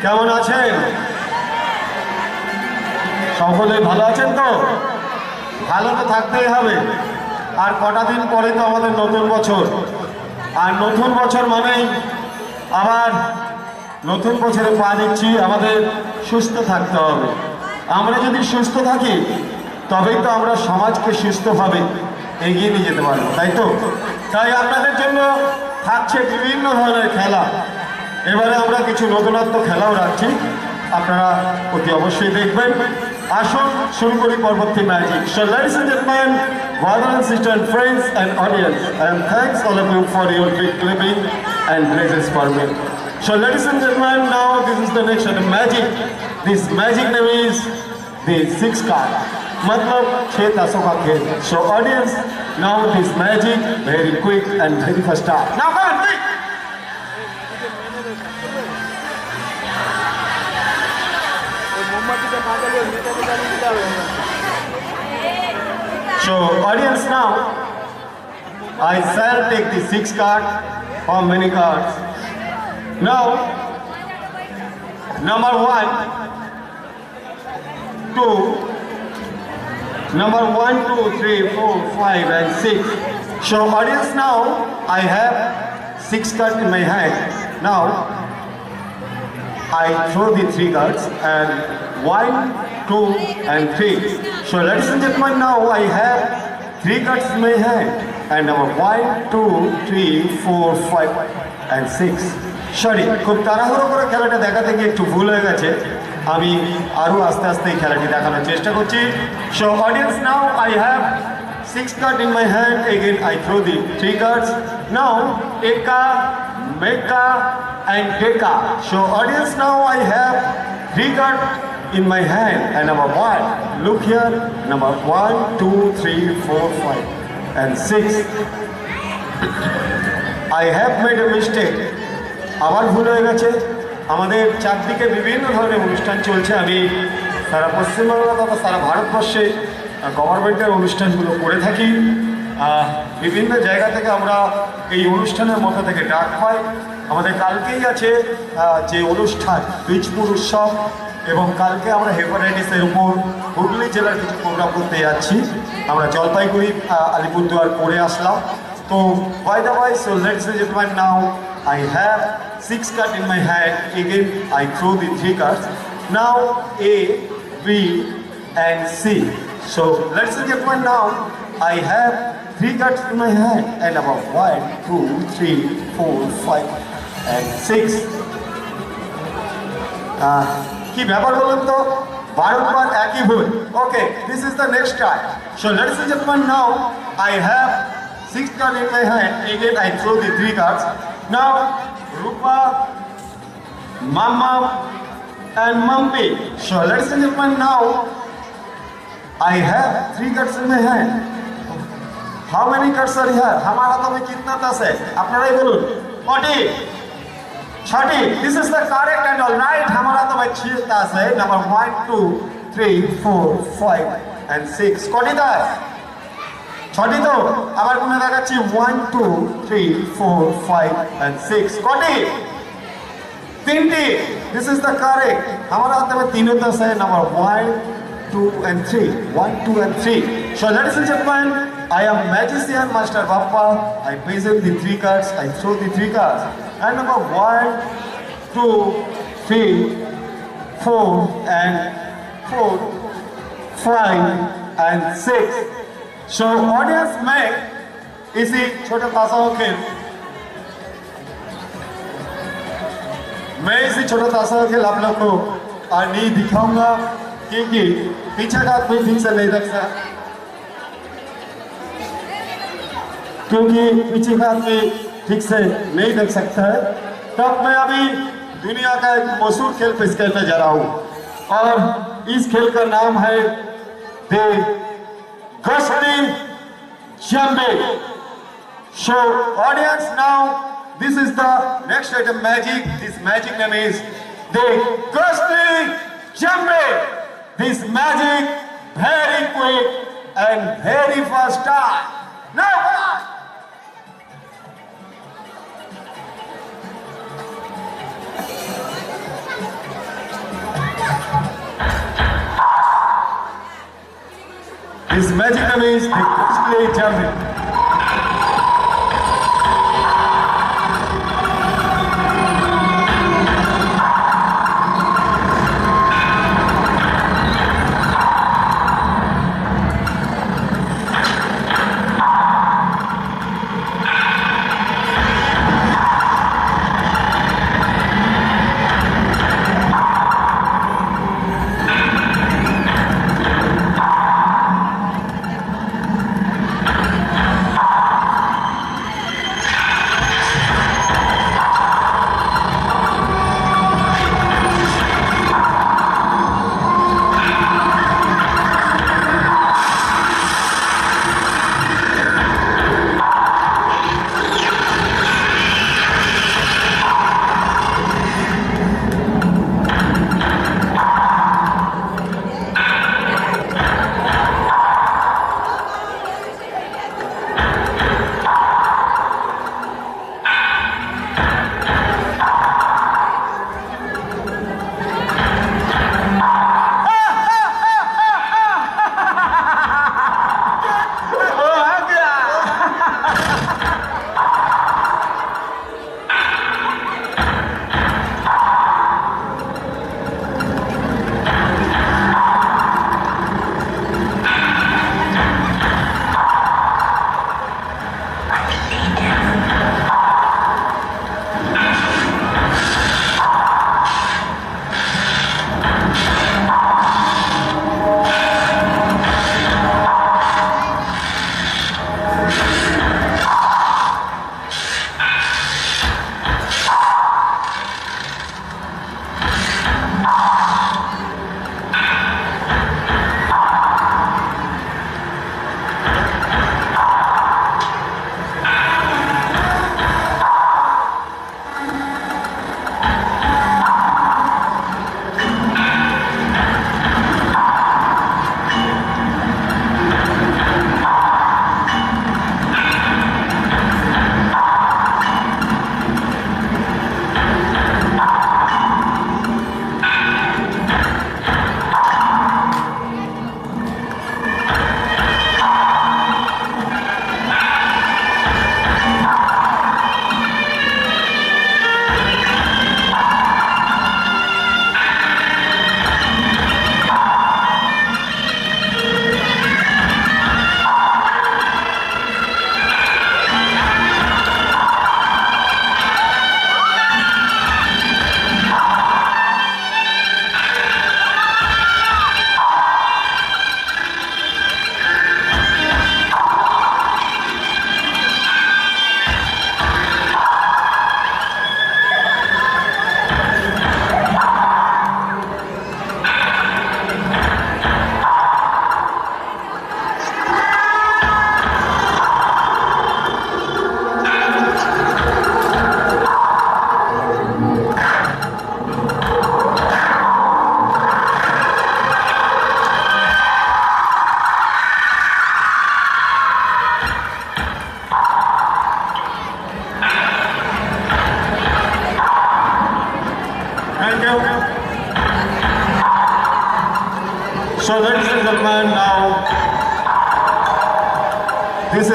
কেমন আছেন? সকলে ভালো আছেন তো? ভালো তো থাকতেই হবে। আর কটা দিন পরে তো আমাদের নতুন বছর, আর নতুন বছর মানেই আবার নতুন বছরে পা দিচ্ছি। আমাদের সুস্থ থাকতে হবে। আমরা যদি সুস্থ থাকি তবেই তো আমরা সমাজকে সুস্থভাবে এগিয়ে নিয়ে যেতে পারবো, তাই তো? তাই আপনাদের জন্য থাকছে বিভিন্ন ধরনের খেলা। এবারে আমরা কিছু নতুনত্ব খেলাও রাখছি, আপনারা অতি অবশ্যই দেখবেন। আসুন শুরু করি পরবর্তী magic. So ladies and gentlemen, brothers and sisters, friends and audience, and thanks all of you for your big clapping and praises for me. So ladies and gentlemen, now this is the next magic. This magic name is the six card. मतलब 6 ताशों का खेल. So audience, now this magic very quick and very fast start. Now come on, quick. So audience, now I shall take the 6 card. How many cards? Now number 1, 2, number 1, 2, 3, 4, 5 and 6. So audience, now I have 6 cards in my hand. Now I throw the 3 cards and 1, 2 and 3. So ladies and gentlemen, now I have 3 cards in my hand and number 1, 2, 3, 4, 5 and 6. Sorry, খুব তাড়াহুড়ো করে খেলাটা দেখাতে গিয়ে একটু ভুল হয়ে গেছে। আমি আরো আস্তে আস্তে এই খেলাটি দেখানোর চেষ্টা করছি। So audience, now I have 6 cards in my hand. Again I throw the 3 cards Now, Eka, Meka, and Deka. So, audience, now I have three cards in my hand. And number one, look here. Number 1, 2, 3, 4, 5, and 6. I have made a mistake. আমার ভুল হয়ে গেছে। আমাদের চারদিকে বিভিন্ন ধরনের অনুষ্ঠান চলছে। আমি সারা পশ্চিমবাংলা তথা সারা ভারতবর্ষে গভর্নমেন্টের অনুষ্ঠানগুলো করে থাকি। বিভিন্ন জায়গা থেকে আমরা এই অনুষ্ঠানের মধ্যে থেকে ডাক পাই। আমাদের কালকেই আছে যে অনুষ্ঠান বীজপুর উৎসব, এবং কালকে আমরা হেপাটাইটিসের উপর হুগলি জেলার কিছু প্রোগ্রাম করতে যাচ্ছি। আমরা জলপাইগুড়ি আলিপুরদুয়ার করে আসলাম। তো by the way, so ladies and gentlemen, now I have 6 cards in my hand. Again I throw the 3 cards. Now A, B, and C. So ladies and gentlemen, now I have 3 cards in my hand, and about 1, 2, 3, 4, 5, and 6. কি ব্যাপার বলুন তো, বারবার একই ভুল। Okay, this is the next try. So ladies and gentleman, now I have 6 cards in my hand. Again I throw the 3 cards. Now Rupa, Mama, and Mampi. So ladies and gentlemen, now I have 3 cards in my hand. How many cards are here? हमारा तो में कितना दस है? আপনারাই বলুন। 40, 60. This is the correct and all right. हमारा तो में 6 दस है। Number 1, 2, 3, 4, 5, and 6. कौन इधर? 6 तो আবার কোনে দেখাচ্ছি 1, 2, 3, 4, 5, and 6. কটি? 3টি। This is the correct. हमारा हाथ में तीनों दस है। Number 1, 2, and 3. 1, 2, and 3. So ladies and gentlemen, I am magician Master Bappa. I present the 3 cards. I throw the 3 cards. And number 1, 2, 3, 4, and 4, 5, and 6. So audience में इसी छोटे ताशाओं के मैं इसी छोटे ताशाओं के आप लोग को नहीं दिखाऊंगा, क्योंकि पीछे का आदमी ठीक से नहीं देख सकता, क्योंकि पीछे का आदमी ठीक से नहीं देख सकता है। तब मैं अभी दुनिया का एक मशहूर खेल पेश करने जा रहा हूँ, और इस खेल का नाम है दे Gusty Jumping. So audience, now this is the next item magic. This magic name is the Gusty Jumping. This magic very quick and very fast time. Now his magic name is the Gusty Jumping.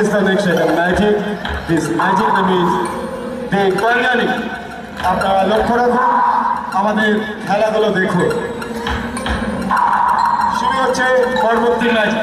is the next item, magic. This magic name is the Kalyani. আপনারা লক্ষ্য রাখুন, আমাদের খেলাগুলো দেখুন। শুরু হচ্ছে পরবর্তী match.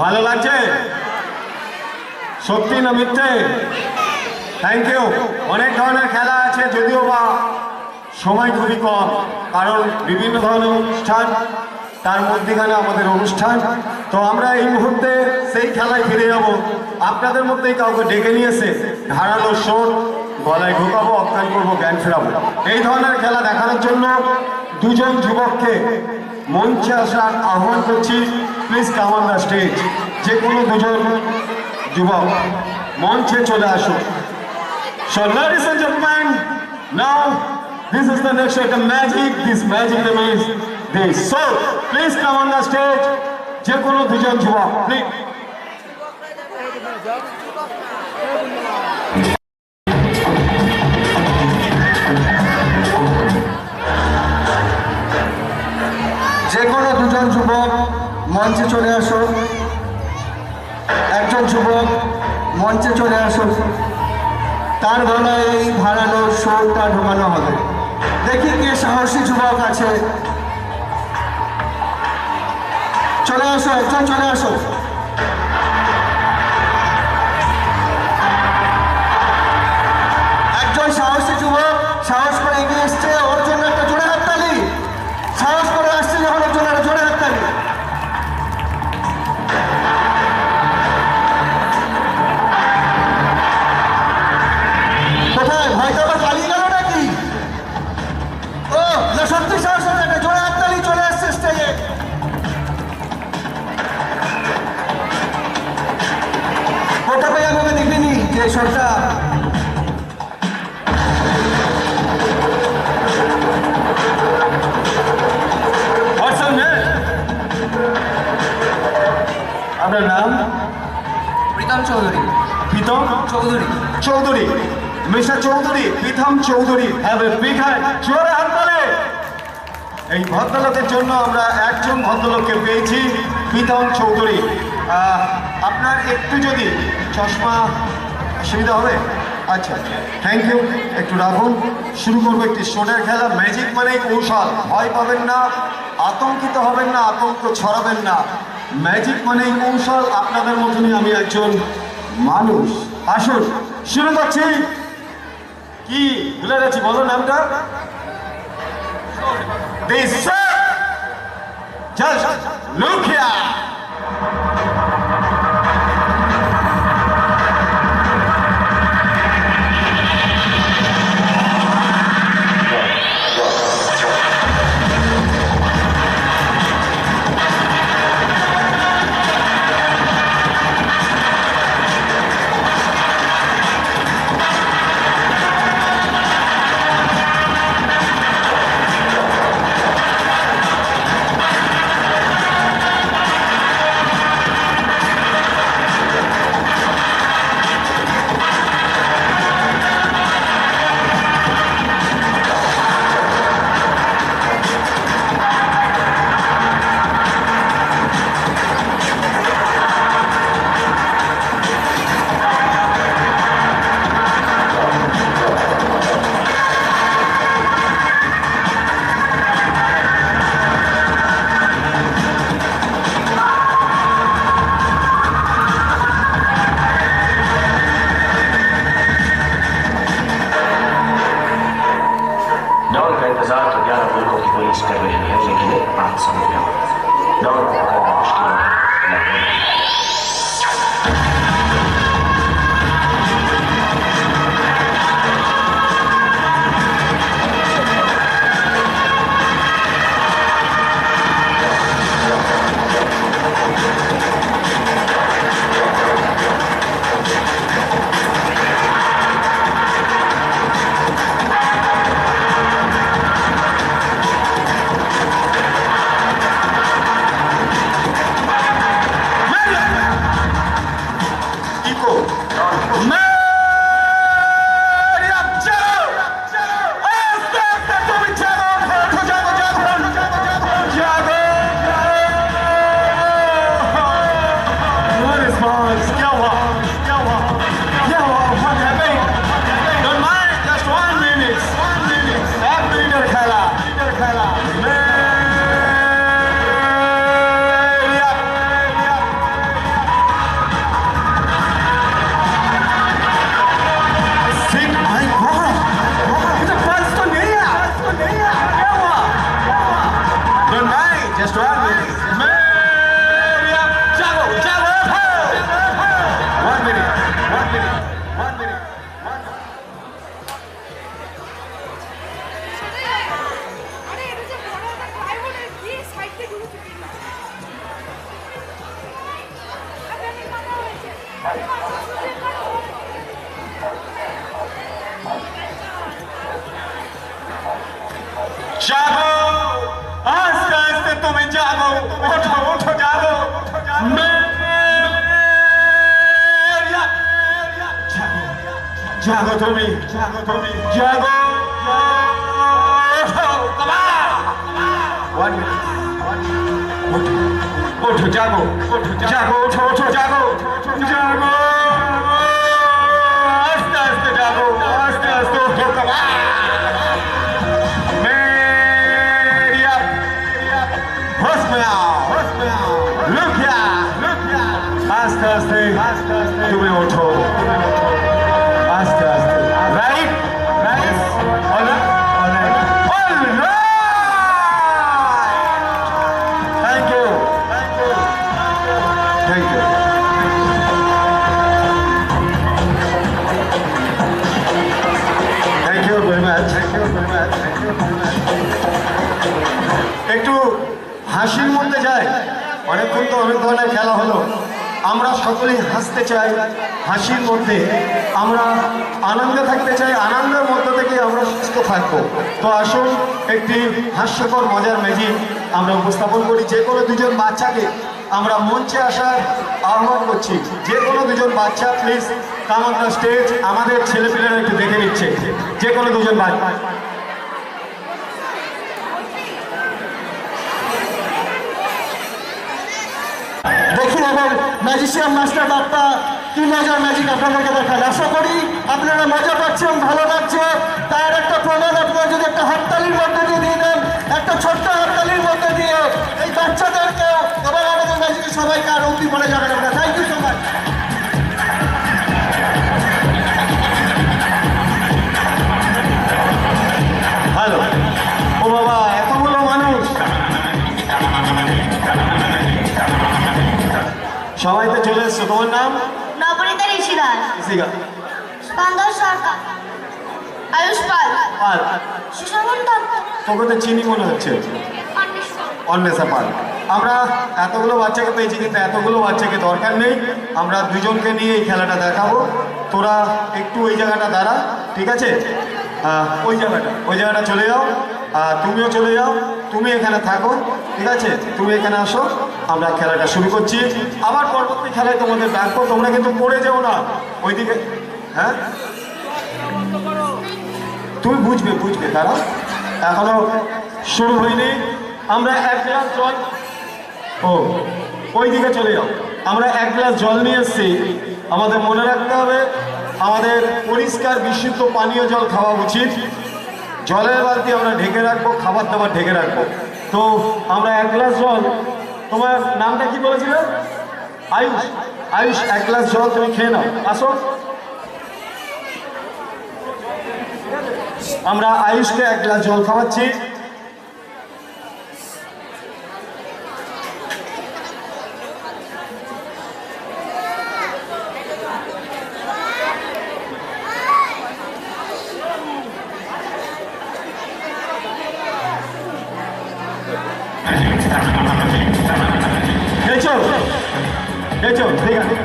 ভালো লাগছে? সত্যি না মিথ্যে? Thank you. অনেক ধরনের খেলা আছে, যদিও বা সময় খুবই কম, কারণ বিভিন্ন ধরনের অনুষ্ঠান, তার মধ্যেখানে আমাদের অনুষ্ঠান। তো আমরা এই মুহূর্তে সেই খেলায় ফিরে যাব। আপনাদের মধ্যেই কাউকে ডেকে নিয়েছে, ধারালো শোট, গলায় ঢোকাবো, অজ্ঞান করবো, জ্ঞান ফেরাবো। এই ধরনের খেলা দেখানোর জন্য দুজন যুবককে মঞ্চে আসার আহ্বান করছি। Please come on the stage. যে কোনো দুজন যুবক মঞ্চে চলে আসুন। So ladies and gentlemen, now this is the next item, magic. This magic remains this. So please come on the stage. যে কোনো দুজন যুবক, প্লিজ। যে কোনো দুজন যুবক মঞ্চে চলে আসো। একজন যুবক মঞ্চে চলে আসো, তার গলায় এই ধারালো শোরটা ঢোকানো হবে। দেখি কে সাহসী যুবক আছে। চলে আসো, একজন চলে আসো। একজন সাহসী যুবক সাহস করে এগিয়ে এসছে, ওর জন্য একটা জোরে হাততালি। সাহস করে আসছে যখন, ওর জন্য একটা জোরে হাততালি। কোথায় ভয়টা আবার পালিয়ে গেল নাকি? ও না, সত্যি সাহস হলো, একটা জোরে হাততালি। চলে আসছে স্টেজে। কোথা পেয়ে আমি দেখিনি যে সরটা। আপনার নাম? Pritam Chowdhury. Pritam Chowdhury. Chowdhury, mister Chowdhury, Pritam Chowdhury. Have a big hand, জোরে হাত তালি। এই ভদ্রলোকের জন্য আমরা একজন ভদ্রলোককে পেয়েছি, প্রীতম চৌধুরী। আপনার একটু যদি চশমা অসুবিধা হবে? আচ্ছা, থ্যাংক ইউ। একটু রাখুন। শুরু করবো একটি শোটের খেলা। ম্যাজিক মানে কৌশল। ভয় পাবেন না, আতঙ্কিত হবেন না, আতঙ্ক ছড়াবেন না। ম্যাজিক মানে কৌশল। আপনাদের মতনই আমি একজন মানুষ। আসুন, শুরু করছি। কি ভুলে গেছি, বলো নামটা। Just look here. Just 1 minute. Miriam, jago, jago, oঠো। 1 minute, 1 minute, 1 minute, 1 minute. আরে এটা যে বড় একটা প্লাইউডের কি সাইড থেকে ঘুরে আপনি কথা হয়েছে জাগো আস্তে আস্তে তুমি জাগো ওঠো ওঠো জাগো জাগো তুমি জাগো তুমি জাগো ওঠো ওঠো জাগো জাগো ওঠো ওঠো জাগো জাগো আস্তে আস্তে জাগো আস্তে আস্তে ওঠো আস্তে আস্তে তুমি ওঠো আস্তে আস্তে right right thank you thank you thank you very much thank you very much thank you very much একটু হাসির মধ্যে যায় অনেকক্ষণ তো অনেক ধরনের খেলা হলো আমরা সকলেই হাসতে চাই হাসির মধ্যে আমরা আনন্দে থাকতে চাই আনন্দের মধ্য থেকে আমরা সুস্থ থাকবো তো আসুন একটি হাস্যকর মজার ম্যাজিক আমরা উপস্থাপন করি যে কোনো দুজন বাচ্চাকে আমরা মঞ্চে আসার আহ্বান করছি যে কোনো দুজন বাচ্চা please come on the stage আমাদের ছেলেপেলেরা একটু দেখে নিচ্ছে যে কোনো দুজন বাচ্চা দেখুন আমার ম্যাজিশিয়ান মাস্টার বাপ্পা কি মজার ম্যাজিক আপনাদেরকে দেখান আশা করি আপনারা মজা পাচ্ছেন ভালো লাগছে তার একটা প্রমাণ আপনারা যদি একটা হাততালির মধ্যে দিয়ে দিয়ে দেন একটা ছোট্ট হাততালির মধ্যে দিয়ে এই বাচ্চাদেরকেও এবং আমাদের ম্যাজিকের সবাইকে আরো অব্দি বলে যাবেন আপনারা thank you so much hello ও বাবা এতগুলো মানুষ সবাই তো চলে এসছো তোমার নাম নবনীতা ঋষিদাস ইসিকা স্কন্দর সরকার আয়ুষ পাল আর সুশামন দত্ত তোকে তো চিনি মনে হচ্ছে অন্বেষা পাল আমরা এতগুলো বাচ্চাকে পেয়েছি কিন্তু এতগুলো বাচ্চাকে দরকার নেই আমরা দুজনকে নিয়ে এই খেলাটা দেখাবো তোরা একটু ওই জায়গাটা দাঁড়া ঠিক আছে ওই জায়গাটা চলে যাও তুমিও চলে যাও তুমি এখানে থাকো ঠিক আছে তুমি এখানে আসো আমরা খেলাটা শুরু করছি আবার পরবর্তী খেলায় তোমাদের ডাকবো তোমরা কিন্তু পড়ে যাও না ওইদিকে হ্যাঁ তুমি বুঝবে দাঁড়াও এখনো শুরু হয়নি আমরা 1 গ্লাস জল ওই দিকে চলে যাও আমরা 1 গ্লাস জল নিয়ে এসেছি আমাদের মনে রাখতে হবে আমাদের পরিষ্কার বিশুদ্ধ পানীয় জল খাওয়া উচিত জলের বালতি আমরা ঢেকে রাখবো খাবার দাবার ঢেকে রাখবো তো আমরা 1 গ্লাস জল তোমার নামটা কি বলেছিলে আয়ুষ 1 গ্লাস জল তুমি খেয়ে নাও আসো আমরা আয়ুষকে 1 গ্লাস জল খাওয়াচ্ছি ঠিক আছে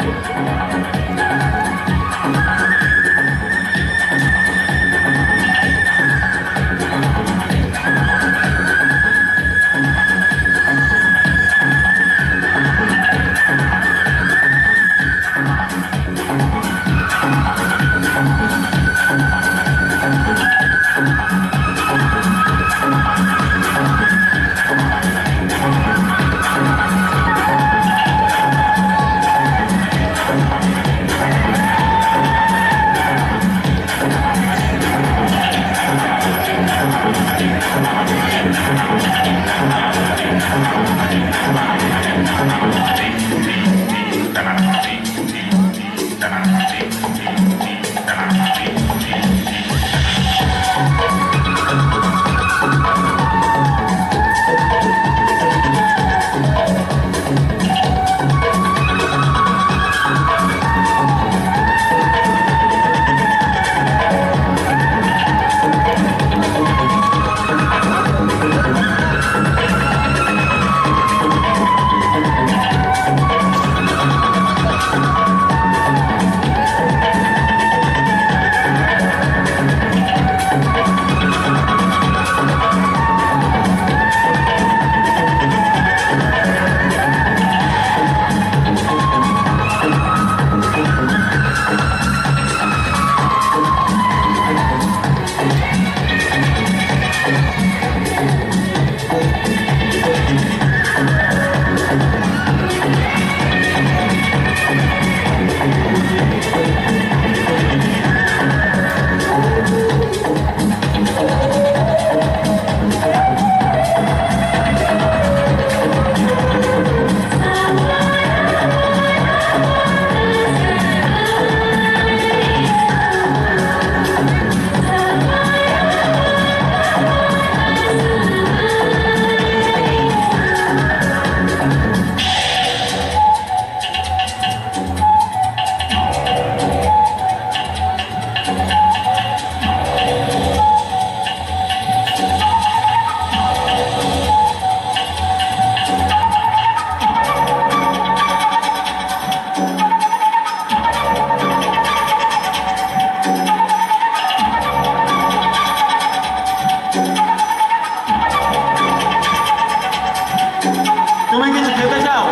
তুমি কিছু খেতে চাও?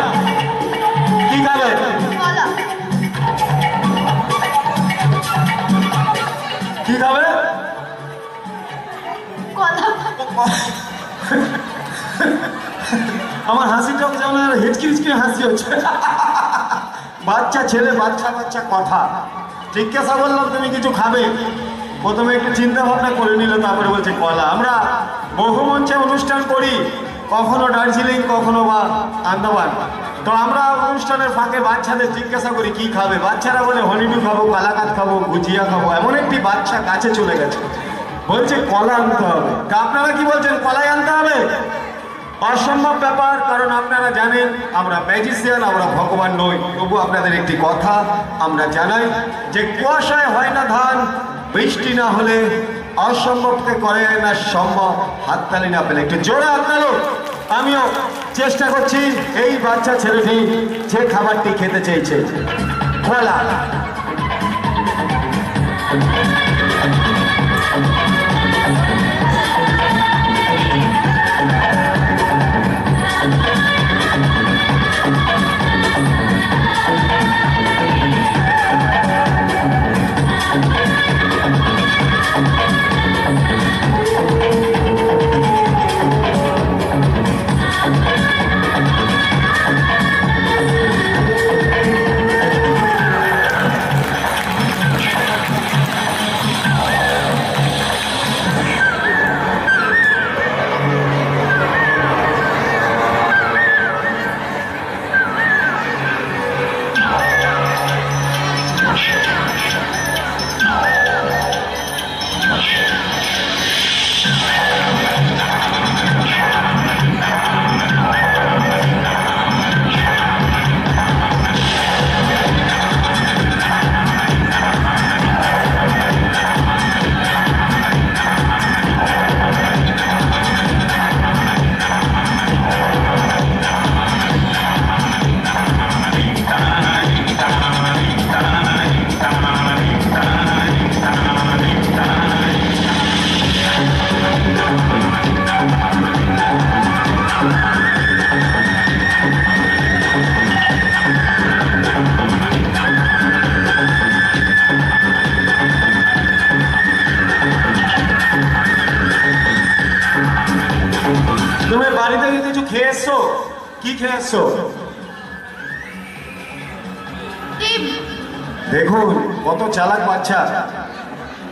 কি খাবে? কলা। কি খাবে? কলা। আমার হাসিটা যেমন হিচকি হিচকি হাসি হচ্ছে। বাচ্চা ছেলে, বাচ্চা বাচ্চা কথা। জিজ্ঞাসা বললাম তুমি কিছু খাবে, প্রথমে একটু চিন্তা ভাবনা করে নিল, তারপরে বলছে কলা। আমরা বহু মঞ্চে অনুষ্ঠান করি, কখনো দার্জিলিং, কখনো বা আন্দামান। তো আমরা অনুষ্ঠানের ফাঁকে বাচ্চাদের জিজ্ঞাসা করি কি খাবে, বাচ্চারা বলে হনিডু খাবো, কালাকাত খাবো, গুজিয়া খাবো। এমন একটি বাচ্চা কাছে চলে গেছে, বলছে কলা আনতে হবে। তা আপনারা কি বলছেন, কলাই আনতে হবে? অসম্ভব ব্যাপার, কারণ আপনারা জানেন আমরা ম্যাজিশিয়ান, আমরা ভগবান নই। তবু আপনাদের একটি কথা আমরা জানাই যে কুয়াশায় হয় না ধান, বৃষ্টি না হলে অসম্ভবকে করে না সম্ভব। হাততালি না পেলে একটু জোরে হাততালি। আমিও চেষ্টা করছি এই বাচ্চা ছেলেটি যে খাবারটি খেতে চেয়েছে, কলা। তুমি বাড়ি থেকে কিছু খেয়ে এসছো? কি খেয়ে এসছো? ডিম। দেখুন কত চালাক বাচ্চা,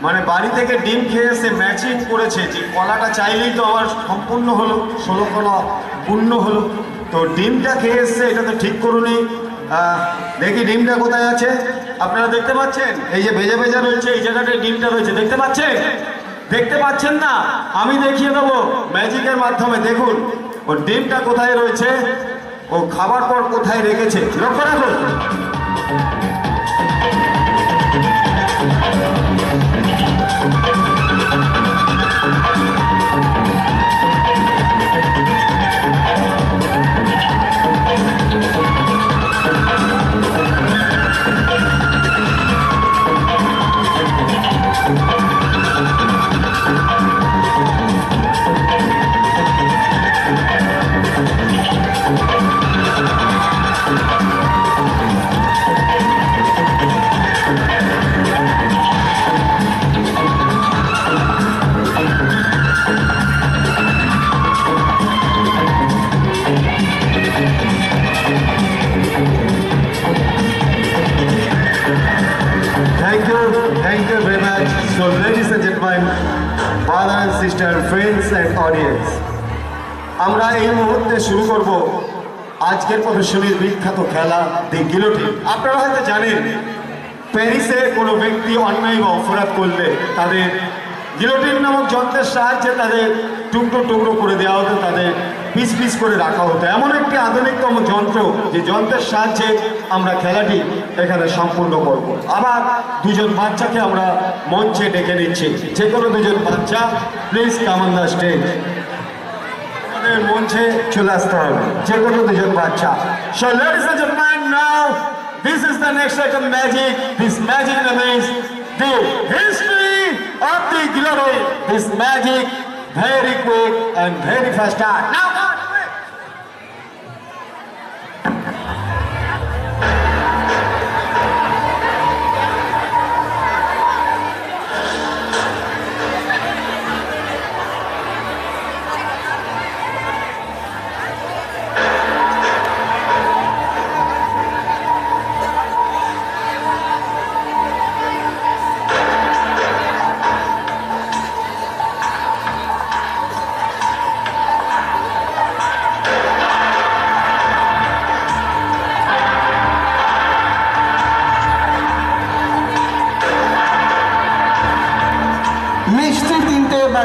মানে বাড়ি থেকে ডিম খেয়ে এসে ম্যাচিং করেছে যে কলাটা চাইলেই তো আমার সম্পূর্ণ হলো, 16 কলা পূর্ণ হলো। তো ডিমটা খেয়ে এসছে, এটা তো ঠিক করুনি। দেখি ডিমটা কোথায় আছে। আপনারা দেখতে পাচ্ছেন এই যে ভেজা ভেজা রয়েছে, এই জায়গাটায় ডিমটা রয়েছে, দেখতে পাচ্ছেন? দেখতে পাচ্ছেন না? আমি দেখিয়ে দেবো ম্যাজিকের মাধ্যমে। দেখুন ও ডিমটা কোথায় রয়েছে, ও খাবার পর কোথায় রেখেছে, লক্ষ্য রাখুন। Thank you very much. So ladies and gentlemen, father and sister, friends and audience, আমরা এই মুহূর্তে শুরু করব আজকের প্রদর্শনীর বিখ্যাত খেলা দি গিলোটিন। আপনারা হয়তো জানেন প্যারিসে কোনো ব্যক্তি অন্যায় বা অপরাধ করলে তাদের গিলোটিন নামক যন্ত্রের সাহায্যে তাদের টুকরো টুকরো করে দেওয়া হতো, তাদের পিস পিস করে রাখা হতো। এমন একটি আধুনিকতম যন্ত্র যে যন্ত্রের সাহায্যে আমরা খেলাটি এখানে সম্পূর্ণ করব। আবার দুজন বাচ্চাকে আমরা মঞ্চে ডেকে নিচ্ছি, যে কোনো দুজন বাচ্চা please come on the stage. আমাদের মঞ্চে চলে আসতে হবে যে কোনো দুজন বাচ্চা। So ladies and gentlemen, now this is the next item magic. This magic remains the history of the glory. This magic very quick and very fast start. Now,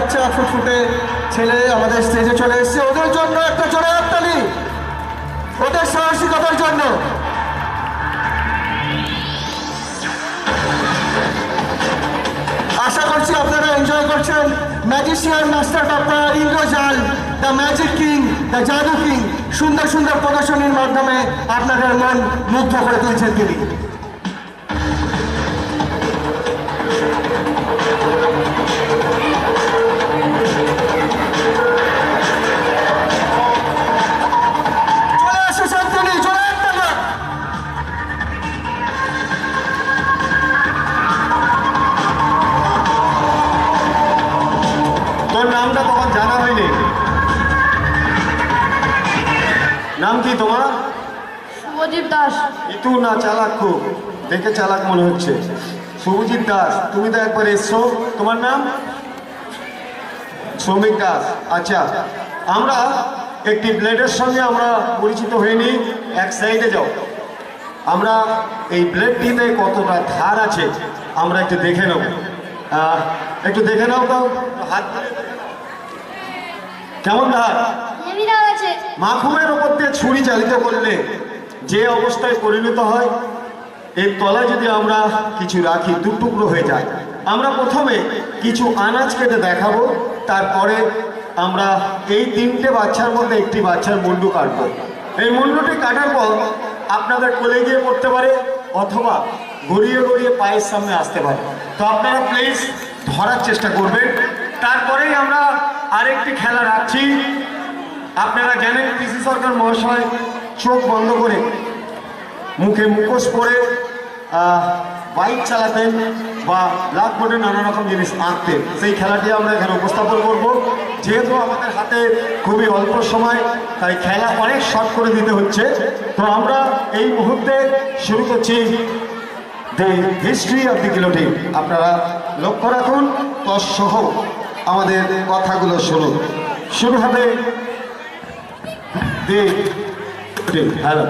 বাচ্চা ফুটফুটে ছেলে আমাদের স্টেজে চলে এসেছে, ওদের জন্য একটা জোরে হাততালি, ওদের সাহসিকতার জন্য। আশা করছি আপনারা এনজয় করছেন magician master Bappa Indrajal, the magic king, the জাদু কিং সুন্দর সুন্দর প্রদর্শনীর মাধ্যমে আপনাদের মন মুগ্ধ করে তুলছেন তিনি। চলে এসেছেন তিনি, চলে আসবেন না। তোর নামটা তখন জানা হয়নি, নাম কি তোমার? শুভদীপ দাস। ইতু না চালাক, খুব দেখে চালাক মনে হচ্ছে। শুভজিৎ দাস, তুমি তো একবার এসছো, তোমার নাম? শ্রমিক দাস। আচ্ছা, আমরা একটি ব্লেডের সঙ্গে আমরা পরিচিত হইনি, এক সাইডে যাও। আমরা এই ব্লেডটিতে কতটা ধার আছে আমরা একটু দেখে নেব। একটু দেখে নাও তো, হাত ধরে দেখে নাও। কেমন ধার? হেভি দাগ আছে। মাখুমের ওপর দিয়ে ছুরি চালিত করলে যে অবস্থায় পরিণত হয়, এর তলায় যদি আমরা কিছু রাখি দু টুকরো হয়ে যায়। আমরা প্রথমে কিছু আনাজ কেটে দেখাবো, তারপরে আমরা এই তিনটে বাচ্চার মধ্যে একটি বাচ্চার মুন্ডু কাটবো। এই মুন্ডুটি কাটার পর আপনাদের কোলে গিয়ে পড়তে পারে, অথবা গড়িয়ে গড়িয়ে পায়ের সামনে আসতে পারে। তো আপনারা প্লিজ ধরার চেষ্টা করবেন। তারপরেই আমরা আরেকটি খেলা রাখছি। আপনারা জানেন পিসি সরকার মহাশয় চোখ বন্ধ করে মুখে মুখোশ পরে বাইক চালাতেন বা ব্ল্যাকবোর্ডে নানা রকম জিনিস আঁকতেন। সেই খেলাটি আমরা এখানে উপস্থাপন করব। যেহেতু আমাদের হাতে খুবই অল্প সময়, তাই খেলা অনেক শর্ট করে দিতে হচ্ছে। তো আমরা এই মুহূর্তে শুরু করছি the history of the guillotine. আপনারা লক্ষ্য রাখুন, তৎসহ আমাদের কথাগুলো শুনুন। শুরু হবে হ্যালো।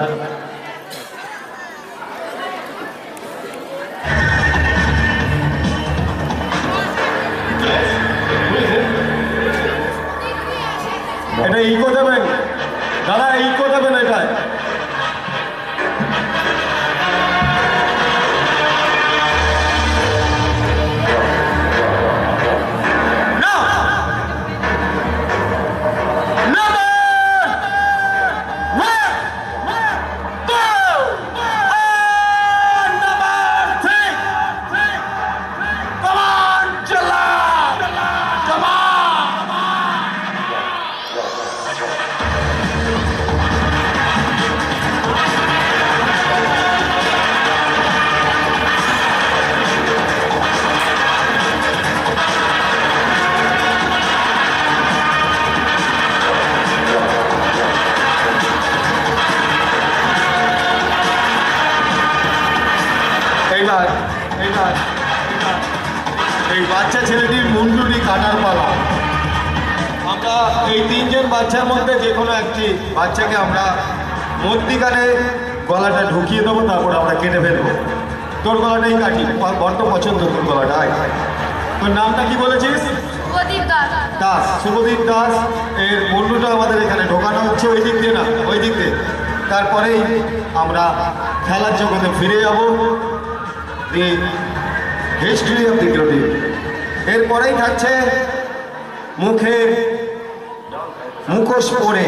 এটা ইকো দেবেন দাদা, ইকো দেবেন এটায়। এই বাচ্চা ছেলেটির মুন্ডুটি কাটার পালা। আমরা এই তিনজন বাচ্চার মধ্যে যে কোনো একটি বাচ্চাকে আমরা মধ্যিখানে গলাটা ঢুকিয়ে দেবো, তারপর আমরা কেটে ফেলবো। তোর গলাটাই কাটি, বড্ড পছন্দ তোর গলাটা। তোর নামটা কি বলেছিস? শুভদীপ দাস। দাস, শুভদীপ দাস। এর মুন্ডুটা আমাদের এখানে ঢোকানো হচ্ছে, ওই দিক দিয়ে না, ওই দিক দিয়ে। তারপরেই আমরা খেলার জগতে ফিরে যাব। দি হিস্ট্রি অফ দি গিলোটিন। এরপরেই থাকছে মুখে মুখোশ পরে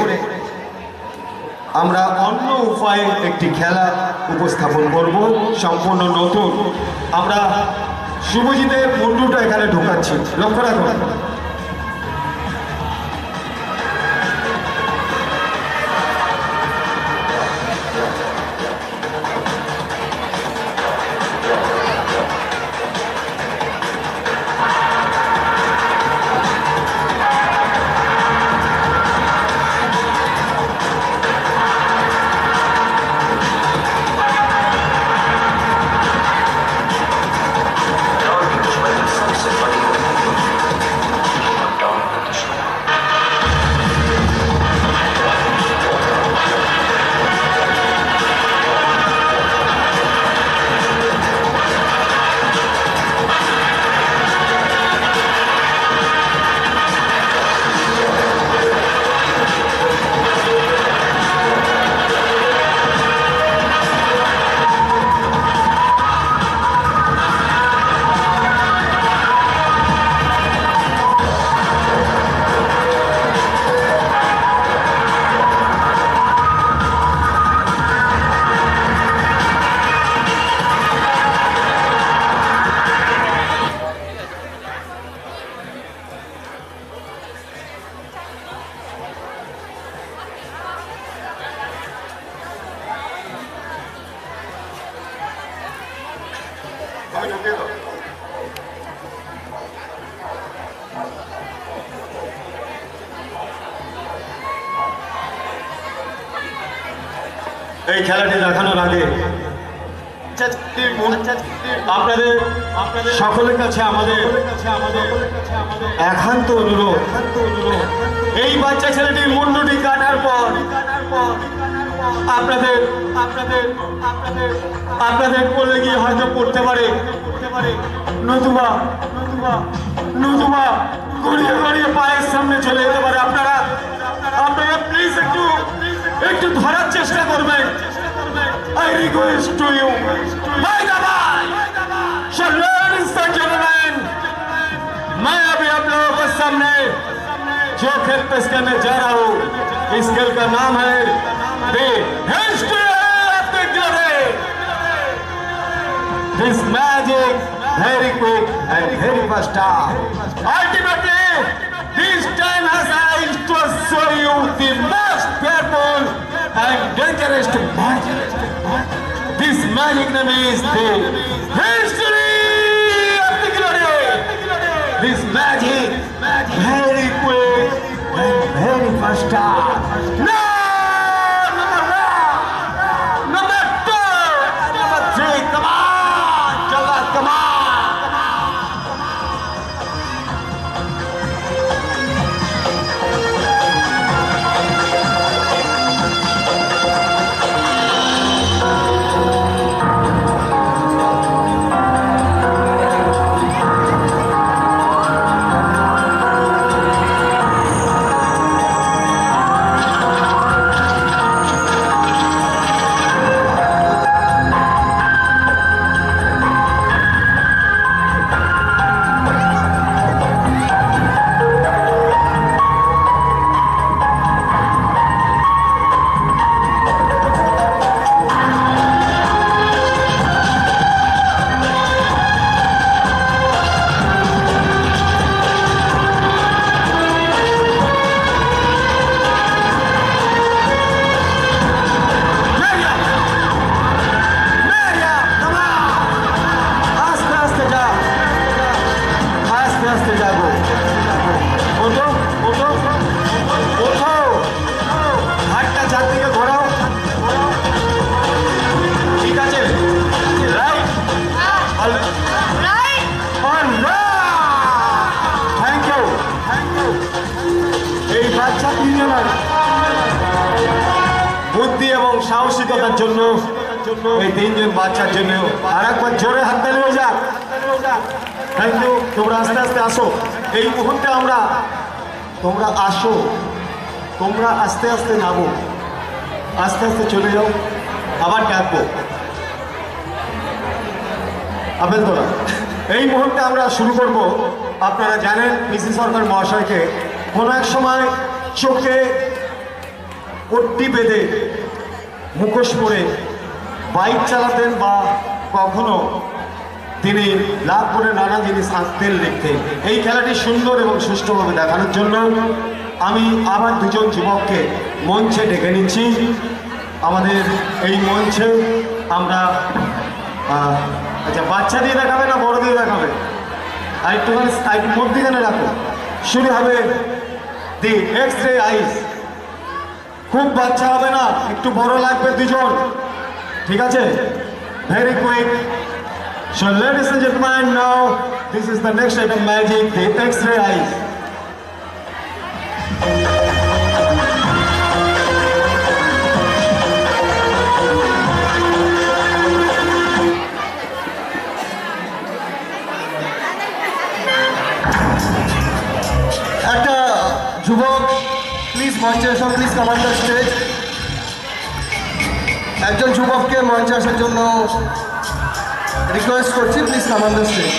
আমরা অন্য উপায়ে একটি খেলা উপস্থাপন করব, সম্পূর্ণ নতুন। আমরা শুভজিতের মুন্ডুটা এখানে ঢোকাচ্ছি, লক্ষ্য রাখুন। তুমি ঢুকিয়ে দাও। এই খেলাটি দেখানোর আগে আপনাদের সকলের কাছে আমাদের একান্ত অনুরোধ, এই বাচ্চা ছেলেটির মুন্ডুটি কাটার পর আপনাদের আপনাদের আপনাদের আপনাদের কোলে গিয়ে হয়তো পড়তে পারে, নতুবা নতুবা নতুবা গড়িয়ে গড়িয়ে পায়ের সামনে চলে যেতে পারে। আপনারা আপনারা প্লিজ একটু একটু ধরার চেষ্টা করবেন। I request to you, by the way, so ladies and gentlemen, मैं अभी आप लोगों के सामने जो खेल पेश करने जा रहा हूँ, इस खेल का नाम है The History of the Glory. This magic, very quick and very fast. Ultimately, this time has eyes to show you the most fearful and dangerous magic. This magic name is the History of the Glory. This magic, very quick and very fast. No! Number one, number two, number three. Come on, Jalla, come on. বুদ্ধি এবং সাহসিকতার জন্য এই তিনজন বাচ্চার জন্য আর একবার জোরে হাত তালি যাক। Thank you. তোমরা আস্তে আস্তে আসো। এই মুহূর্তে আমরা তোমরা আসো, তোমরা আস্তে আস্তে নামো, আস্তে আস্তে চলে যাও, আবার ডাকবো। আবেল তোরা এই মুহূর্তে আমরা শুরু করব। আপনারা জানেন পিসি সরকার মহাশয়কে কোনো এক সময় চোখে পট্টি বেঁধে মুখোশ পরে বাইক চালাতেন বা কখনো তিনি লাভ করে নানা জিনিস আঁকতেন, লিখতেন। এই খেলাটি সুন্দর এবং সুষ্ঠুভাবে দেখানোর জন্য আমি আবার দুজন যুবককে মঞ্চে ডেকে নিচ্ছি। আমাদের এই মঞ্চে আমরা আচ্ছা বাচ্চা দিয়ে দেখাবে না বড় দিয়ে দেখাবে? আর একটুখানি মধ্যিখানে রাখো। শুরু হবে দি এক্স-রে আইস। খুব বাচ্চা হবে না, একটু বড় লাগবে দুজন, ঠিক আছে? Very quick. So ladies and gentlemen, now this is the next item magic, the X-ray eyes. একটা যুবক প্লিজ মঞ্চে এসো, please come on the stage. একজন যুবককে মঞ্চে আসার জন্য রিকোয়েস্ট করছি, please come on the stage.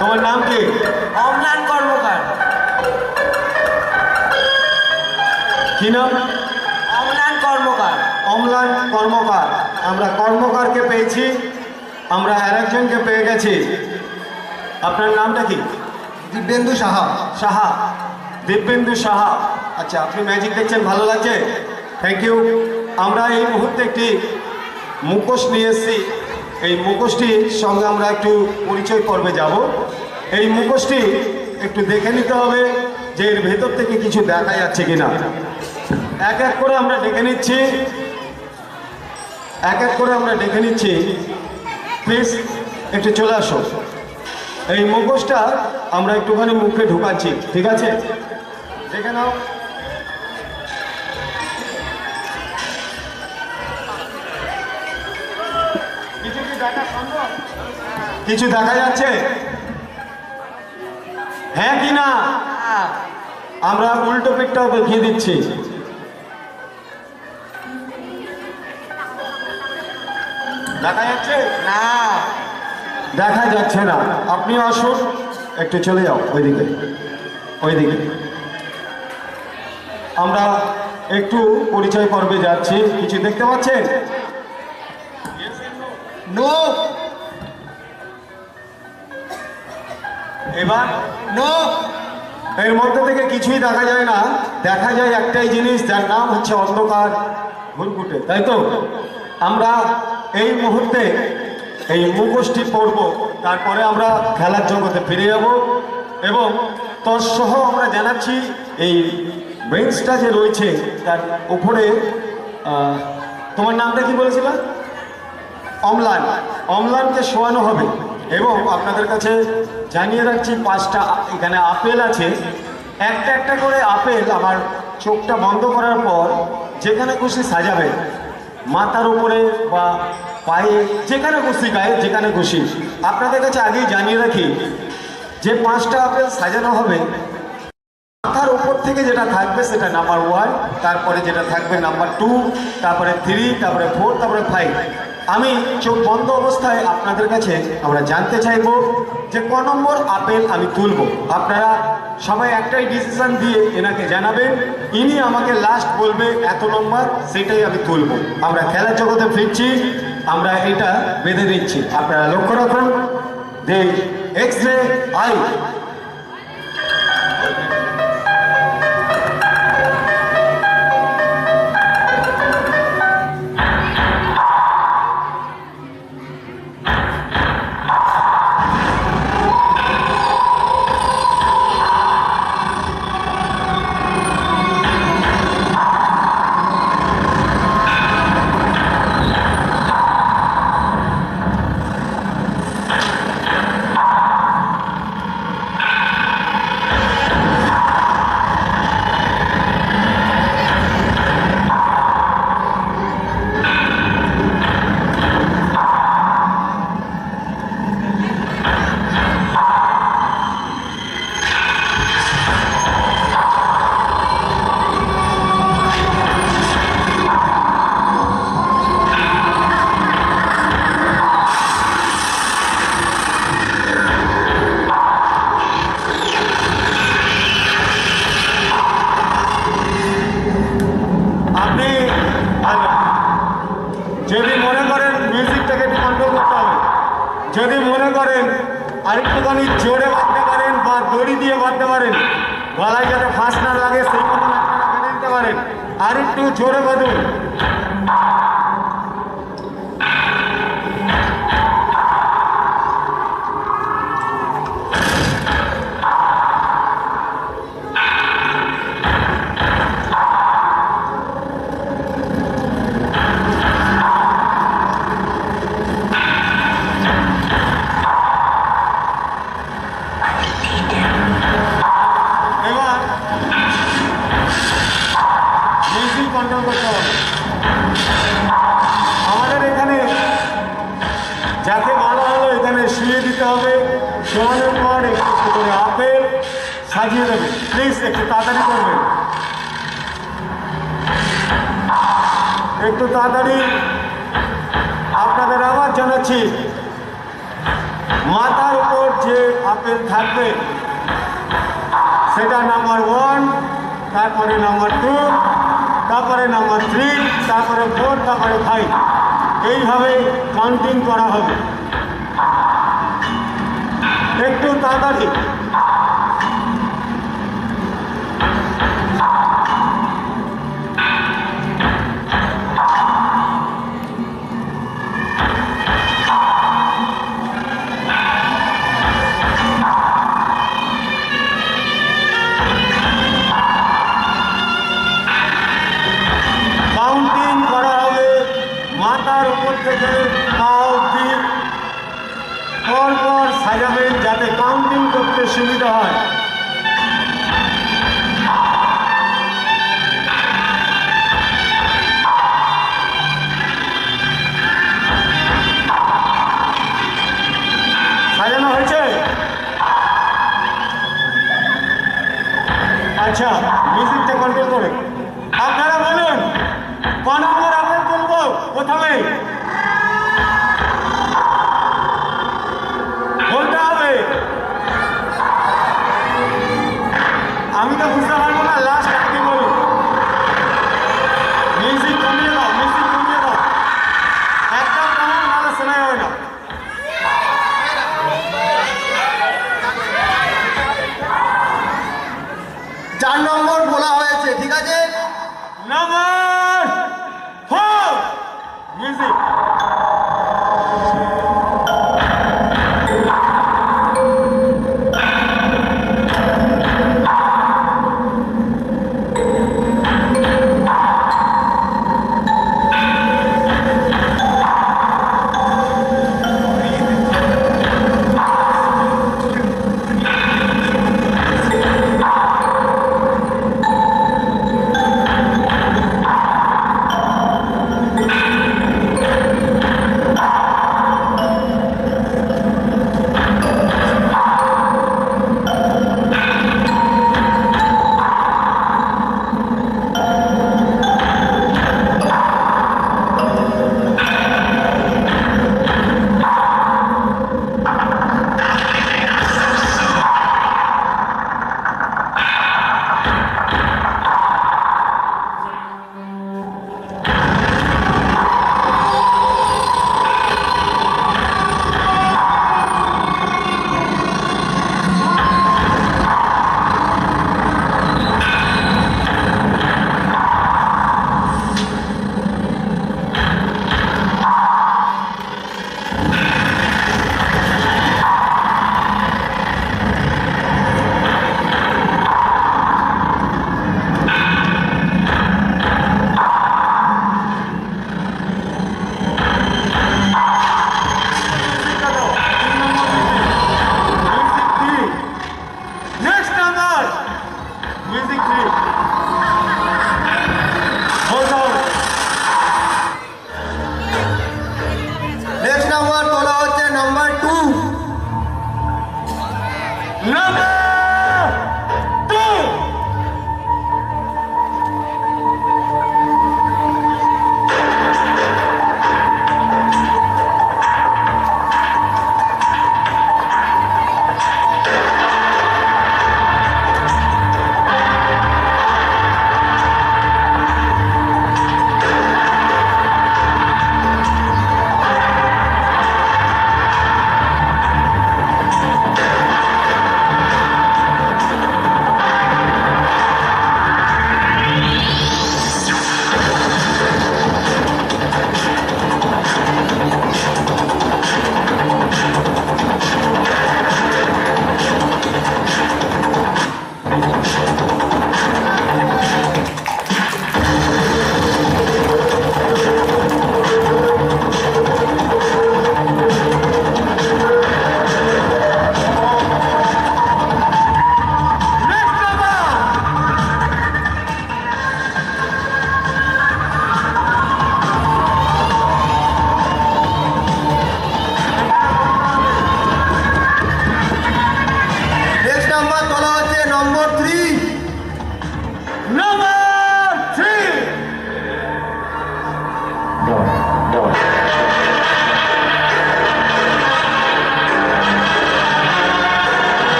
তোমার নাম কি? অম্লান কর্মকার। কি নাম? অম্লান কর্মকার। অম্লান কর্মকার। আমরা কর্মকারকে পেয়েছি, আমরা আরেকজনকে পেয়ে গেছি। আপনার নামটা কি? দিব্যেন্দু সাহা। সাহা, দিব্যেন্দু সাহা। আচ্ছা, আপনি ম্যাজিক দেখছেন, ভালো লাগছে, থ্যাংক ইউ। আমরা এই মুহূর্তে একটি মুখোশ নিয়ে এসেছি। এই মুখোশটির সঙ্গে আমরা একটু পরিচয় পর্বে যাব। এই মুখোশটি একটু দেখে নিতে হবে যে এর ভেতর থেকে কিছু দেখা যাচ্ছে কিনা। এক এক করে আমরা ডেকে নিচ্ছি, এক এক করে আমরা ডেকে নিচ্ছি। প্লিজ একটু চলে আসো। এই মুখোশটা আমরা একটুখানি মুখে ঢুকাচ্ছি, ঠিক আছে? দেখে নাও। কিছু কি দেখা সম্ভব? কিছু দেখা যাচ্ছে? হ্যাঁ কি না? হ্যাঁ। আমরা উল্টো পিঠটাও দেখিয়ে দিচ্ছি। দেখা যাচ্ছে? না। দেখা যাচ্ছে না। আপনি আসুন, একটু চলে যাও ওইদিকে, ওইদিকে। আমরা একটু পরিচয় পর্বে যাচ্ছি। কিছু দেখতে পাচ্ছেন? নো। এবার নো। এর মধ্যে থেকে কিছুই দেখা যায় না। দেখা যায় একটাই জিনিস, যার নাম হচ্ছে অন্ধকার ঘুরঘুটে, তাই তো? আমরা এই মুহূর্তে এই মুখোশটি পরব, তারপরে আমরা খেলার জগতে ফিরে যাব এবং তৎসহ আমরা জানাচ্ছি এই বেঞ্চটা যে রয়েছে তার উপরে তোমার নামটা কি বলেছিলাম? অম্লান। অম্লানকে শোয়ানো হবে এবং আপনাদের কাছে জানিয়ে রাখছি 5টা এখানে আপেল আছে। একটা একটা করে আপেল আমার চোখটা বন্ধ করার পর যেখানে খুশি সাজাবে, মাথার উপরে বা পায়ে, যেখানে খুশি, গায়ে যেখানে খুশি। আপনাদের কাছে আগেই জানিয়ে রাখি যে 5টা আপেল সাজানো হবে, মাথার উপর থেকে যেটা থাকবে সেটা নাম্বার 1, তারপরে যেটা থাকবে নাম্বার 2, তারপরে 3, তারপরে 4, তারপরে 5। আমি চোখ বন্ধ অবস্থায় আপনাদের কাছে আমরা জানতে চাইব যে ক নম্বর আপেল আমি তুলব। আপনারা সবাই একটাই ডিসিশন দিয়ে এনাকে জানাবেন, ইনি আমাকে লাস্ট বলবে এত নম্বর, সেটাই আমি তুলব। আমরা খেলার জগতে ফিরছি, আমরা এটা বেঁধে দিচ্ছি। আপনারা লক্ষ্য রাখুন যে এক্স রে আই। যদি মনে করেন মিউজিকটাকে একটু কন্ট্রোল করতে হবে, যদি মনে করেন আরেকটুখানি জোরে বাঁধতে পারেন বা দড়ি দিয়ে বাঁধতে পারেন, গলায় যাতে ফাঁস না লাগে সেই মতন আপনারা বেঁধে দিতে পারেন। আর একটু জোরে বাঁধুন। কন্ট্রোল করতে হবে। আমাদের এখানে যাকে বলা হলো এখানে শুয়ে দিতে হবে, শোয়ানোর পর একটু করে আপেল সাজিয়ে দেবে। প্লিজ একটু তাড়াতাড়ি করবেন, একটু তাড়াতাড়ি। আপনাদের আবার জানাচ্ছি মাথার উপর যে আপেল থাকবে সেটা নাম্বার 1, তারপরে নাম্বার 2, তারপরে নাম্বার 3, তারপরে 4, তারপরে 5, এইভাবে কাউন্টিং করা হবে। একটু তাড়াতাড়ি। কাউন্টিং করা হবে মাথার উপর থেকে পা অবধি, পরপর সাজাবেন যাতে কাউন্টিং করতে সুবিধা হয়। সাজানো হয়েছে? আচ্ছা, মিউজিকটা কন্ট্রোল করে আপনারা বলুন ক নম্বর আপেল তুলবো প্রথমে বলতে হবে। আমি তো বুঝতে পারবো না, লাস্ট আপনি বলুন। মিউজিক কমিয়ে দাও, মিউজিক কমিয়ে দাও, একদম কমান, নাহলে শোনা যাবে না। চার নম্বর বলা হয়েছে, ঠিক আছে? Number 4 music.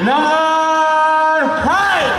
Number 5।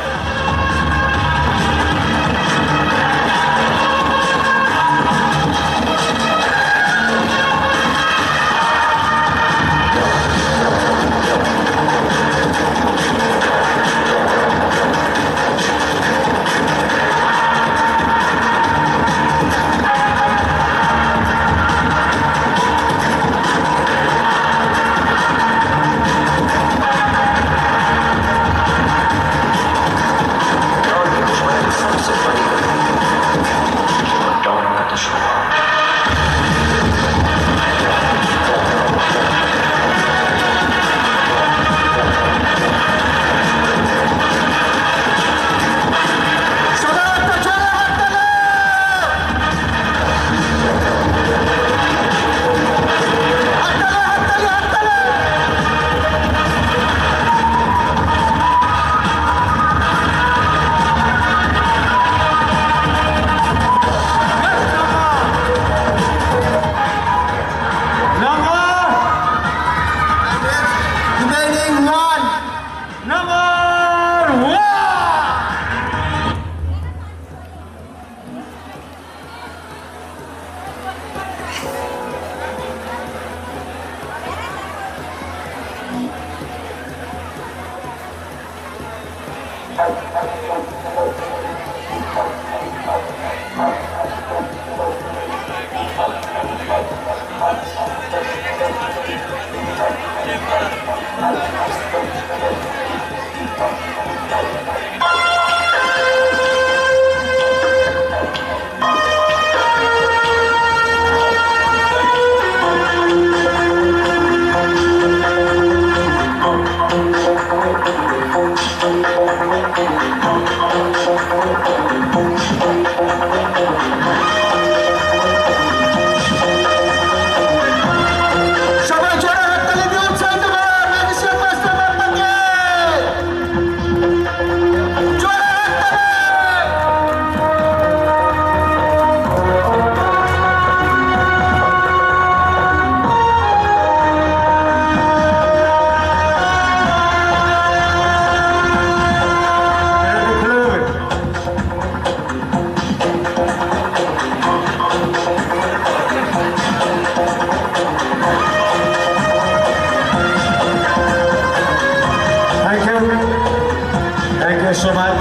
Thank you so much.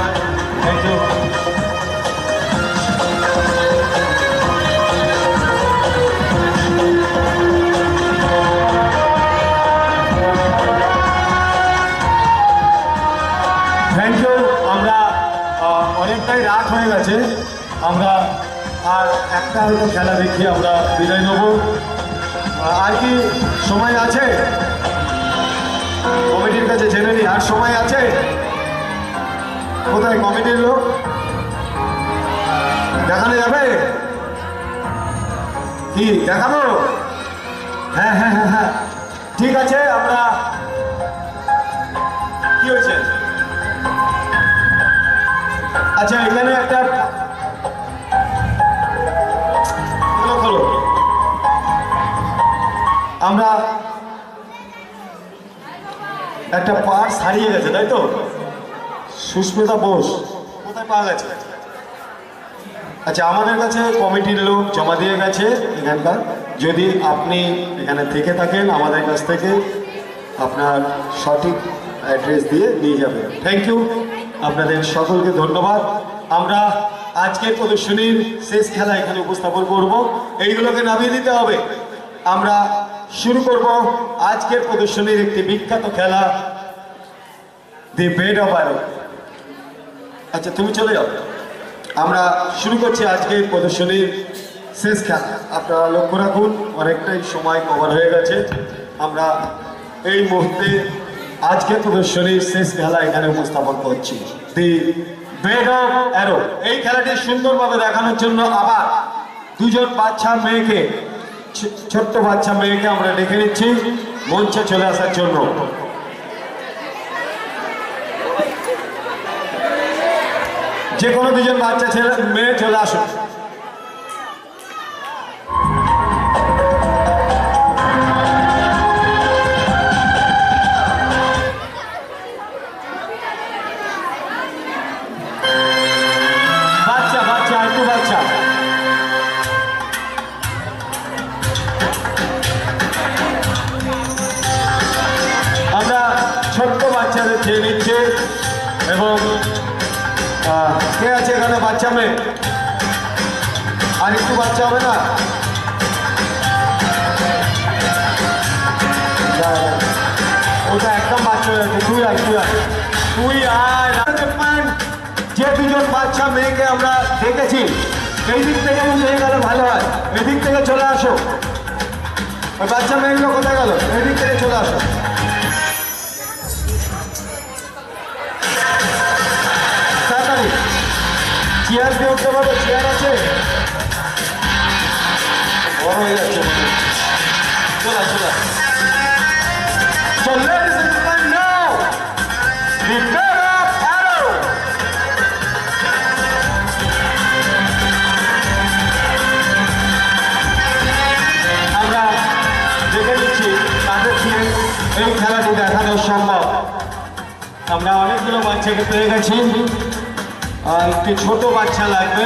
Thank you. Thank you. আমরা অনেকটাই রাত হয়ে গেছে, আমরা আর একটা হয়তো খেলা দেখি আমরা বিদায় নেব। আর কি সময় আছে? কমিটির কাছে জেনে নি, আর সময় আছে? কোথায় কমিটির লোক? দেখানো যাবে কি? দেখাবো? হ্যাঁ হ্যাঁ হ্যাঁ হ্যাঁ, ঠিক আছে। আমরা কি হয়েছে? আচ্ছা, এখানে একটা খোলো। আমরা একটা পার্স হারিয়ে গেছে, তাই তো? সুস্মিতা বোস কোথায় পাওয়া গেছে? আচ্ছা, আমাদের কাছে কমিটির লোক জমা দিয়ে গেছে এখানকার। যদি আপনি এখানে থেকে থাকেন, আমাদের কাছ থেকে আপনার সঠিক অ্যাড্রেস দিয়ে নিয়ে যাবেন। থ্যাংক ইউ, আপনাদের সকলকে ধন্যবাদ। আমরা আজকের প্রদর্শনীর শেষ খেলা এখানে উপস্থাপন করব। এইগুলোকে নামিয়ে দিতে হবে। আমরা শুরু করব আজকের প্রদর্শনীর একটি বিখ্যাত খেলা, দি বেড অফ অ্যারো। আচ্ছা, তুমি চলে যাও। আমরা শুরু করছি আজকের প্রদর্শনীর শেষ খেলা। আপনারা লক্ষ্য রাখুন, অনেকটাই সময় কভার হয়ে গেছে। আমরা এই মুহূর্তে আজকের প্রদর্শনীর শেষ খেলা এখানে উপস্থাপন করছি, দি বেড অফ অ্যারো। এই খেলাটি সুন্দরভাবে দেখানোর জন্য আবার দুজন বাচ্চা মেয়েকে, ছোট্ট বাচ্চা মেয়েকে আমরা ডেকে নিচ্ছি মঞ্চে চলে আসার জন্য। যে কোনো দুজন বাচ্চা ছেলে মেয়ে চলে আসুন। দিচ্ছে এবং কে আছে এখানে বাচ্চা মেয়ে? আর একটু বাচ্চা হবে না? ওটা একদম বাচ্চা হয়ে যাচ্ছে। তুই আয়, তুই আয়, তুই আয়। যে দুজন বাচ্চা মেয়েকে আমরা দেখেছি এই দিক থেকে নিয়ে গেলে ভালো হয়। এদিক থেকে চলে আসো। ওই বাচ্চা মেয়েগুলো কোথায় গেল? এদিক থেকে চলে আসো। তাড়াতাড়ি চেয়ার দিয়ে উঠতে পারো? চেয়ার আছে? বড় হয়ে যাচ্ছে। চলে চলে So ladies and gentlemen, now, the pair of arrow. আমরা দেখে নিচ্ছি তাদের দিয়ে এই খেলাটি দেখানো সম্ভব। আমরা অনেকগুলো বাচ্চাকে পেয়ে গেছি, আর একটি ছোট বাচ্চা লাগবে।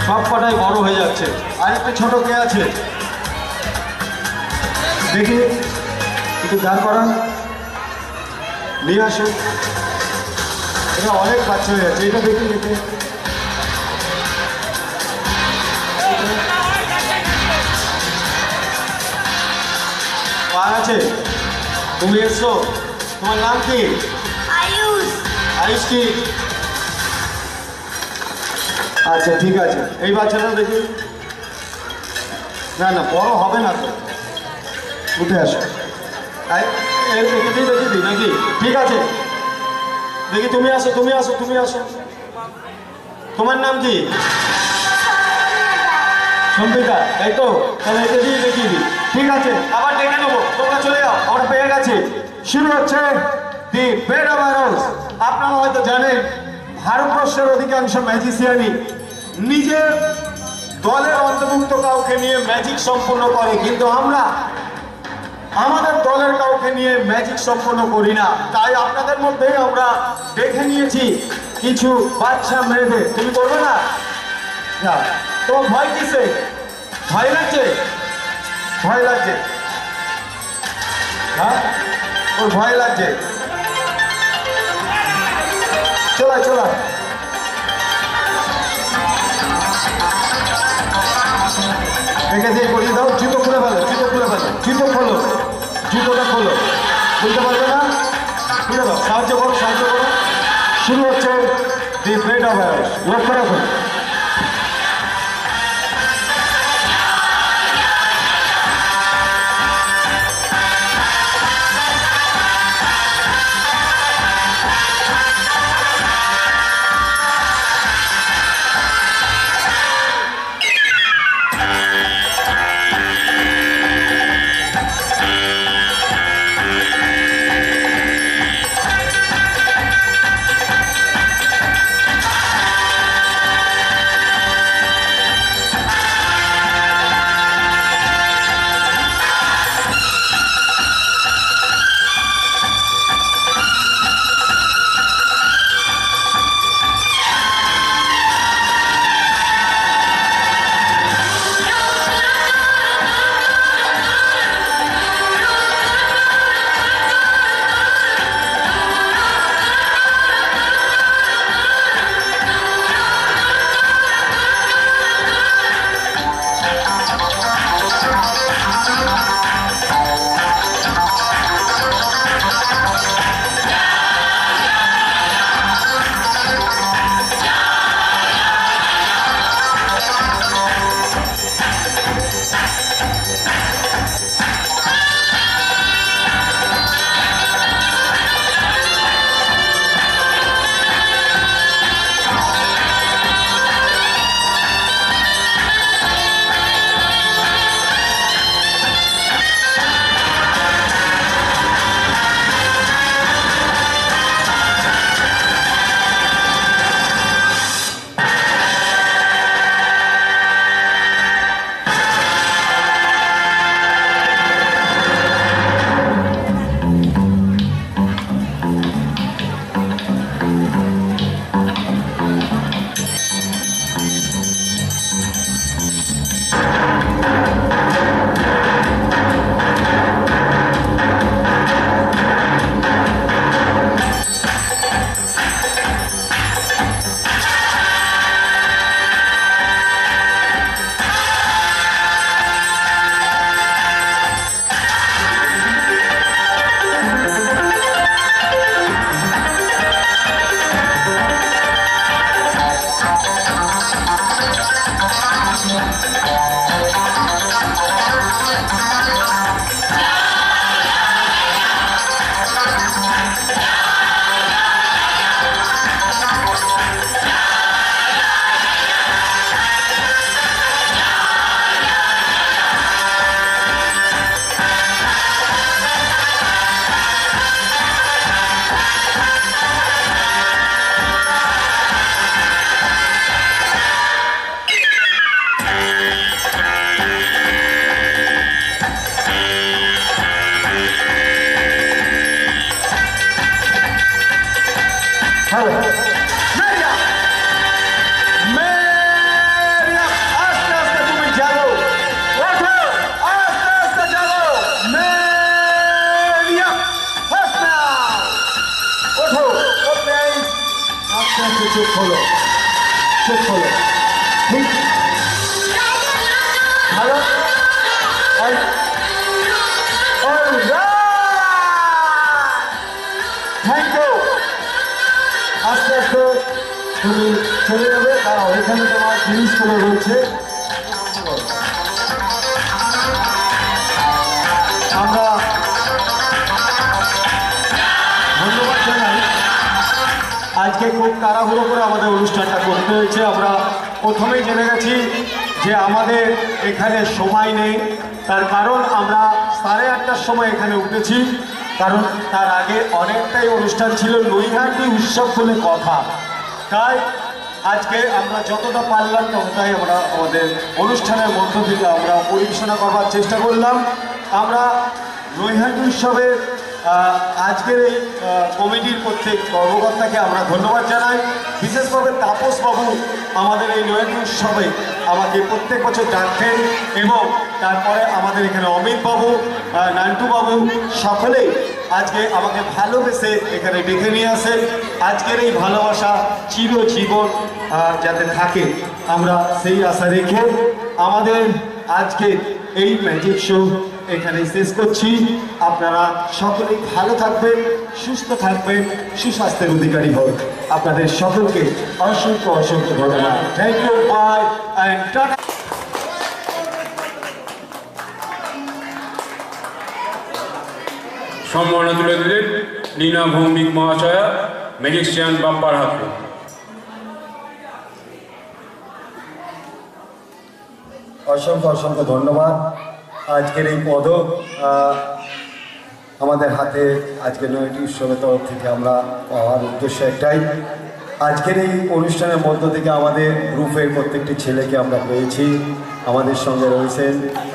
সব কটাই বড় হয়ে যাচ্ছে। আর একটি ছোট কে আছে দেখি, একটু দাঁড় করান, নিয়ে আসুন। এটা অনেক বাচ্চা হয়ে যাচ্ছে। এটা দেখি দেখে কার আছে? তুমি এসছো? তোমার নাম কি? আয়ুষ। আয়ুষ কি? আচ্ছা ঠিক আছে। এই বাচ্চাটা দেখি। না না, বড় হবে না তো। উঠে আসো। দেখি দিই নাকি? ঠিক আছে, দেখি তুমি আসো, তুমি আসো, তুমি আসো। তোমার নাম কি? সম্পিতা, তাই তো? তাহলে একে দিয়ে দেখিয়ে দিই। ঠিক আছে, আবার ডেকে নেবো। তোমরা চলে যাও, আমরা পেয়ে গেছি। শুরু হচ্ছে দি বেড অফ অ্যারোস। আপনারা হয়তো জানেন ভারতবর্ষের অধিকাংশ ম্যাজিশিয়ানই নিজের দলের অন্তর্ভুক্ত কাউকে নিয়ে ম্যাজিক সম্পন্ন করে, কিন্তু আমরা আমাদের দলের কাউকে নিয়ে ম্যাজিক সম্পন্ন করি না। তাই আপনাদের মধ্যেই আমরা দেখে নিয়েছি কিছু বাচ্চা মেয়েদের। তুমি করবে না? না। তোমার ভয় কিসে? ভয় লাগছে? ভয় লাগছে? হ্যাঁ, ওর ভয় লাগছে। চলা চলা। দেখে দিয়ে করিয়ে দাও। জুতো খুলে ফেলো, জুতো খুলে ফেলো, জুতো খোলো, জুতোটা খোলো। খুলতে পারবে না? খুলে দাও। সাহায্য করো, সাহায্য করো। শুরু হচ্ছে দি বেড অফ অ্যারোস। লক্ষ্য রাখুন। হ্যালো মেরিয়াম, মেরিয়াম, আস্তে আস্তে তুমি জানো, ওঠো, আস্তে আস্তে জানো, মেরিয়াম, হাসনা, ওঠো, ও প্লিজ, আস্তে আস্তে চোখ খোলো, চোখ খোলো, ঠিক, ভালো, থ্যাংক ইউ। আস্তে আস্তে তুমি চলে যাবে, কারণ এখানে তোমার জিনিসগুলো রয়েছে। আমরা ধন্যবাদ জানাই, আজকে খুব তাড়াহুড়ো করে আমাদের অনুষ্ঠানটা করতে হয়েছে। আমরা প্রথমেই জেনে গেছি যে আমাদের এখানে সময় নেই, তার কারণ আমরা 8:30টার সময় এখানে উঠেছি, কারণ তার আগে অনেকটাই অনুষ্ঠান ছিল, নৈহাটি উৎসব বলে কথা। তাই আজকে আমরা যতটা পারলাম ততটাই আমরা আমাদের অনুষ্ঠানের মধ্য থেকে আমরা পরিবেশনা করবার চেষ্টা করলাম। আমরা নৈহাটি উৎসবের আজকের এই কমিটির প্রত্যেক কর্মকর্তাকে আমরা ধন্যবাদ জানাই। বিশেষভাবে তাপসবাবু আমাদের এই নৈহাটি উৎসবে আমাকে প্রত্যেক বছর ডাকতেন, এবং তারপরে আমাদের এখানে অমিতবাবু, নান্টুবাবু সকলেই আজকে আমাকে ভালোবেসে এখানে ডেকে নিয়ে আসেন। আজকের এই ভালোবাসা চিরজীবন যাতে থাকে, আমরা সেই আশা রেখে আমাদের আজকে এই ম্যাজিক শো এখানে শেষ করছি। আপনারা সকলেই ভালো থাকবেন, সুস্থ থাকবেন, সুস্বাস্থ্যের অধিকারী হন। আপনাদের সকলকে অসংখ্য অসংখ্য ধন্যবাদ। থ্যাংক ইউ, বাই অ্যান্ড টাটা। সম্মাননা তুলে দিলেন লীনা ভৌমিক মহাশয়া, ম্যাজিশিয়ান বাপ্পার হাতে। অসংখ্য অসংখ্য ধন্যবাদ। আজকের এই পদক আমাদের হাতে আজকে নৈহাটি উৎসবের তরফ থেকে আমরা পাওয়ার উদ্দেশ্য একটাই। আজকের এই অনুষ্ঠানের মধ্য থেকে আমাদের গ্রুপের প্রত্যেকটি ছেলেকে আমরা পেয়েছি, আমাদের সঙ্গে রয়েছেন